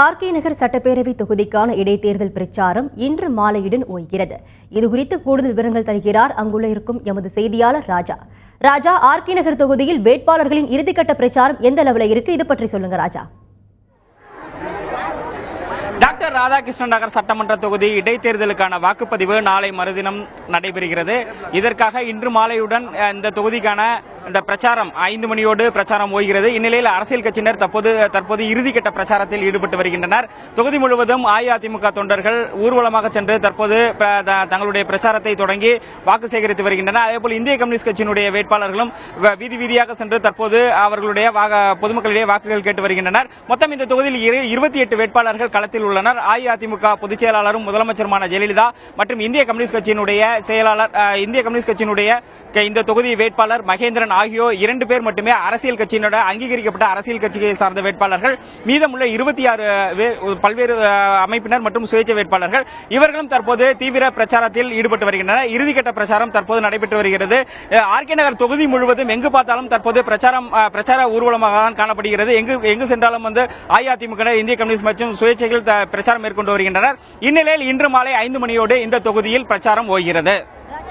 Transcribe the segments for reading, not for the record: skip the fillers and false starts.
RK நகர் சட்டப்பேரவை தொகுதிக்கான இடைத்தேர்தல் பிரச்சாரம் இன்று மாலையுடன் ஓய்கிறது. இதுகுறித்து கூடுதல் விவரங்கள் தருகிறார் அங்குள்ள இருக்கும் எமது செய்தியாளர் ராஜா. ஆர்கே நகர் தொகுதியில் வேட்பாளர்களின் இறுதிக்கட்ட பிரச்சாரம் எந்த அளவில் இருக்கு, இது பற்றி சொல்லுங்க ராஜா. டாக்டர் ராதாகிருஷ்ணன் நகர் சட்டமன்ற தொகுதி இடைத்தேர்தலுக்கான வாக்குப்பதிவு நாளை மறுதினம் நடைபெறுகிறது. இதற்காக இன்று மாலையுடன் இந்த தொகுதிக்கான இந்த பிரச்சாரம் 5 மணியோடு பிரச்சாரம் ஓய்கிறது. இந்நிலையில் அரசியல் கட்சியினர் தற்போது இறுதிக்கட்ட பிரச்சாரத்தில் ஈடுபட்டு வருகின்றனர். தொகுதி முழுவதும் அஇஅதிமுக தொண்டர்கள் ஊர்வலமாக சென்று தற்போது தங்களுடைய பிரச்சாரத்தை தொடங்கி வாக்கு சேகரித்து வருகின்றனர். அதேபோல் இந்திய கம்யூனிஸ்ட் கட்சியினுடைய வேட்பாளர்களும் வீதி வீதியாக சென்று தற்போது அவர்களுடைய பொதுமக்களிடையே வாக்குகள் கேட்டு வருகின்றனர். மொத்தம் இந்த தொகுதியில் 28 வேட்பாளர்கள் களத்தில் உள்ளனர். அஇஅதிமுக பொதுச் செயலாளரும் முதலமைச்சருமான ஜெயலலிதா மற்றும் இந்திய கம்யூனிஸ்ட் கட்சியினுடைய செயலாளர் இந்திய கம்யூனிஸ்ட் கட்சியினுடைய இந்த தொகுதி வேட்பாளர் மகேந்திரன் ஆகியோர் 2 பேர் மட்டுமே அரசியல் கட்சியினுடைய அங்கீகரிக்கப்பட்ட அரசியல் கட்சியை சார்ந்த வேட்பாளர்கள். மீதமுள்ள 26 பல்வேறு அமைப்பினர் மற்றும் சுயேட்சை வேட்பாளர்கள் இவர்களும் தற்போது தீவிர பிரச்சாரத்தில் ஈடுபட்டு வருகின்றனர். இறுதிக்கட்ட பிரச்சாரம் தற்போது நடைபெற்று வருகிறது. ஆர்கே நகர் தொகுதி முழுவதும் எங்கு பார்த்தாலும் தற்போது பிரச்சார ஊர்வலமாக தான் காணப்படுகிறது. எங்கு சென்றாலும் அஇஅதிமுக, இந்திய கம்யூனிஸ்ட் மற்றும் சுயேட்சைகள் பிரச்சாரம் மேற்கொண்டு வருகின்றனர். இந்நிலையில் இன்று மாலை 5 மணியோடு இந்த தொகுதியில் பிரச்சாரம் ஓய்கிறது.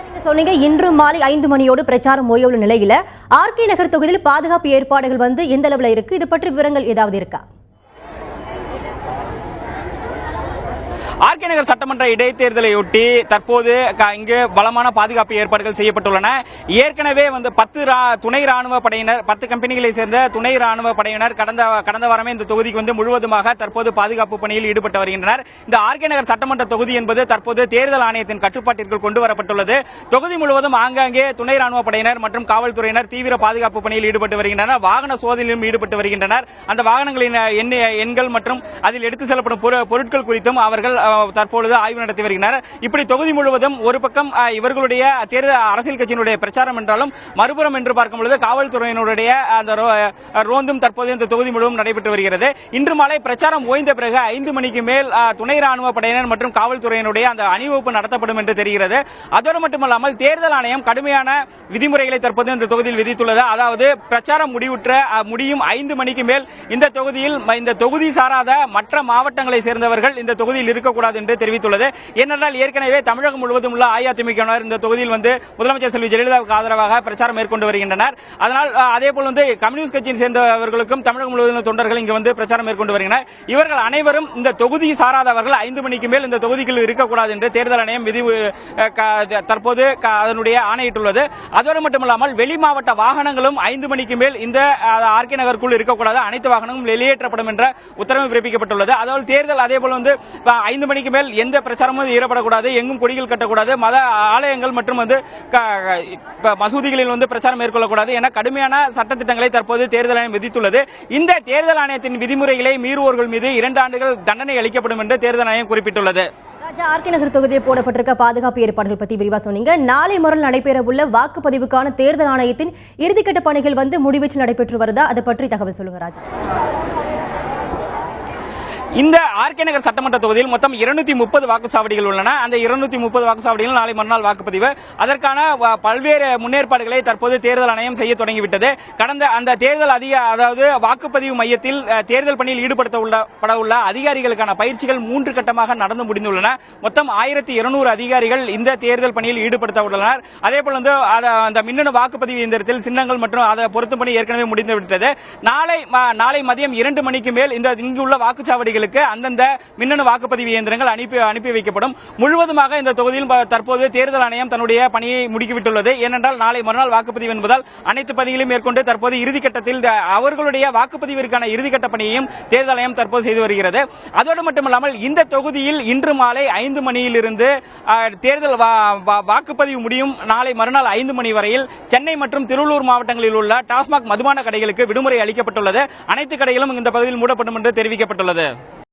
நீங்க சொன்னீங்க இன்று மாலை 5 மணியோடு பிரச்சாரம் ஓய்வுள்ள நிலையில ஆர்கே நகர் தொகுதியில் பாதுகாப்பு ஏற்பாடுகள் எந்த அளவுல இருக்கு, இது பற்றி விவரங்கள் ஏதாவது இருக்கா? ஆர்கே நகர் சட்டமன்ற இடைத்தேர்தலையொட்டி தற்போது இங்கு பலமான பாதுகாப்பு ஏற்பாடுகள் செய்யப்பட்டுள்ளன. ஏற்கனவே 10 துணை ராணுவ படையினர், 10 கம்பெனிகளை சேர்ந்த துணை ராணுவ படையினர் கடந்த வாரமே இந்த தொகுதிக்கு முழுவதுமாக தற்போது பாதுகாப்பு பணியில் ஈடுபட்டு வருகின்றனர். இந்த ஆர்கே நகர் சட்டமன்ற தொகுதி என்பது தற்போது தேர்தல் ஆணையத்தின் கட்டுப்பாட்டிற்குள் கொண்டு வரப்பட்டுள்ளது. தொகுதி முழுவதும் ஆங்காங்கே துணை ராணுவ படையினர் மற்றும் காவல்துறையினர் தீவிர பாதுகாப்பு பணியில் ஈடுபட்டு வருகின்றனர். வாகன சோதனையிலும் ஈடுபட்டு வருகின்றனர். அந்த வாகனங்களின் எண்கள் மற்றும் அதில் எடுத்து செல்லப்படும் பொருட்கள் குறித்தும் அவர்கள் தற்பொழுது ஆய்வு நடத்தி வருகின்றனர். இப்படி தொகுதி முழுவதும் ஒரு பக்கம் இவர்களுடைய தேர்தல் அரசியல் கட்சியினுடைய பிரச்சாரம் என்றாலும் மறுபுறம் என்று பார்க்கும் பொழுது காவல்துறையினுடைய அந்த ரோந்தும் தற்போது இந்த தொகுதி முழுவதும் நடைபெற்று வருகிறது. இன்று மாலை பிரச்சாரம் ஓய்ந்த பிறகு 5 மணிக்கு மேல் துணை ராணுவ படையினர் மற்றும் காவல்துறையினுடைய அந்த அணிவகுப்பு நடத்தப்படும் என்று தெரிகிறது. அதோடு மட்டுமல்லாமல் தேர்தல் ஆணையம் கடுமையான விதிமுறைகளை தற்போது இந்த தொகுதியில் விதித்துள்ளது. அதாவது பிரச்சாரம் முடியும் 5 மணிக்கு மேல் இந்த தொகுதி சாராத மற்ற மாவட்டங்களை சேர்ந்தவர்கள் இந்த தொகுதியில் இருக்கக்கூடாது என்று தெரிவித்துள்ளது. ஏனென்றால் ஏற்கனவே தமிழகம் முழுவதும் உள்ள அஇஅதிமுகவினர் இந்த தொகுதியில் முதலமைச்சர் செல்வி ஜெயலலிதாவுக்கு ஆதரவாக பிரச்சாரம் மேற்கொண்டு வருகின்றனர். அதனால் அதேபோல் கம்யூனிஸ்ட் கட்சியை சேர்ந்தவர்களுக்கும் தமிழகம் முழுவதும் தொண்டர்கள் இங்கு பிரச்சாரம் மேற்கொண்டு வருகின்றனர். இவர்கள் அனைவரும் இந்த தொகுதி சாராதவர்கள் 5 மணிக்கு மேல் இந்த தொகுதியில் இருக்கக்கூடாது என்று தேர்தல் ஆணையம் தற்போது அதனுடைய ஆணையிட்டுள்ளது. அதோடு மட்டுமல்லாமல் வெளி மாவட்ட வாகனங்களும் 5 மணிக்கு மேல் இந்த ஆர்கே நகருக்குள் இருக்கக்கூடாது, அனைத்து வாகனங்களும் வெளியேற்றப்படும் என்ற உத்தரவு பிறப்பிக்கப்பட்டுள்ளது. அதாவது தேர்தல் அதேபோல் 5 மணிக்கு மேல் எந்த பிரச்சாரமும் ஈடுபடக்கூடாது, எங்கும் கொடிகள் கட்டக்கூடாது, மத ஆலயங்கள் மற்றும் மசூதிகளில் பிரச்சாரம் மேற்கொள்ளக்கூடாது என கடுமையான சட்டத்திட்டங்களை தற்போது தேர்தல் ஆணையம் விதித்துள்ளது. இந்த தேர்தல் ஆணையத்தின் விதிமுறைகளை மீறுவோர்கள் மீது 2 ஆண்டுகள் தண்டனை அளிக்கப்படும் என்று தேர்தல் ஆணையம் குறிப்பிட்டுள்ளது. ராஜா, ஆர்கே நகர் தொகுதியில் போடப்பட்டிருக்க பாதுகாப்பு ஏற்பாடுகள் பத்தி விரிவா சொன்னீங்க. நாளை மறுநாள் நடைபெறவுள்ள வாக்குப்பதிவுக்கான தேர்தல் ஆணையத்தின் இறுதிக்கட்ட பணிகள் முடிவெற்று நடைபெற்று வருதா, அதை பற்றி தகவல் சொல்லுங்க ராஜா. இந்த ஆர்கே நகர் சட்டமன்ற தொகுதியில் மொத்தம் 230 வாக்குச்சாவடிகள் உள்ளன. அந்த 230 வாக்குச்சாவடிகள் நாளை மறுநாள் வாக்குப்பதிவு. அதற்கான பல்வேறு முன்னேற்பாடுகளை தற்போது தேர்தல் ஆணையம் செய்ய தொடங்கிவிட்டது. கடந்த அந்த தேர்தல் அதாவது வாக்குப்பதிவு மையத்தில் தேர்தல் பணியில் ஈடுபடுத்தப்பட உள்ள அதிகாரிகளுக்கான பயிற்சிகள் 3 கட்டமாக நடந்து முடிந்துள்ளன. மொத்தம் 1200 அதிகாரிகள் இந்த தேர்தல் பணியில் ஈடுபடுத்த உள்ளனர். அதேபோல் அந்த மின்னணு வாக்குப்பதிவு இயந்திரத்தில் சின்னங்கள் மற்றும் அதை பொருத்தும் பணி ஏற்கனவே முடிந்துவிட்டது. நாளை மதியம் 2 மணிக்கு மேல் இங்குள்ள வாக்குச்சாவடிகள் அந்தந்த மின்னணு வாக்குப்பதிவு இயந்திரங்கள் அனுப்பி வைக்கப்படும். முழுவதுமாக இந்த தொகுதியில் தற்போது தேர்தல் ஆணையம் தன்னுடைய பணியை முடுக்கிவிட்டுள்ளது. ஏனென்றால் நாளை மறுநாள் வாக்குப்பதிவு என்பதால் அனைத்து பணிகளையும் மேற்கொண்டு தற்போது இறுதிக்கட்டத்தில் அவர்களுடைய வாக்குப்பதிவிற்கான இறுதிக்கட்ட பணியையும் தேர்தல் ஆணையம் தற்போது செய்து வருகிறது. அதோடு மட்டுமல்லாமல் இந்த தொகுதியில் இன்று மாலை 5 மணியிலிருந்து தேர்தல் வாக்குப்பதிவு முடியும் நாளை மறுநாள் 5 மணி வரையில் சென்னை மற்றும் திருவள்ளூர் மாவட்டங்களில் உள்ள டாஸ்மாக் மதுபான கடைகளுக்கு விடுமுறை அளிக்கப்பட்டுள்ளது. அனைத்து கடைகளும் இந்த பகுதியில் மூடப்படும் என்று தெரிவிக்கப்பட்டுள்ளது.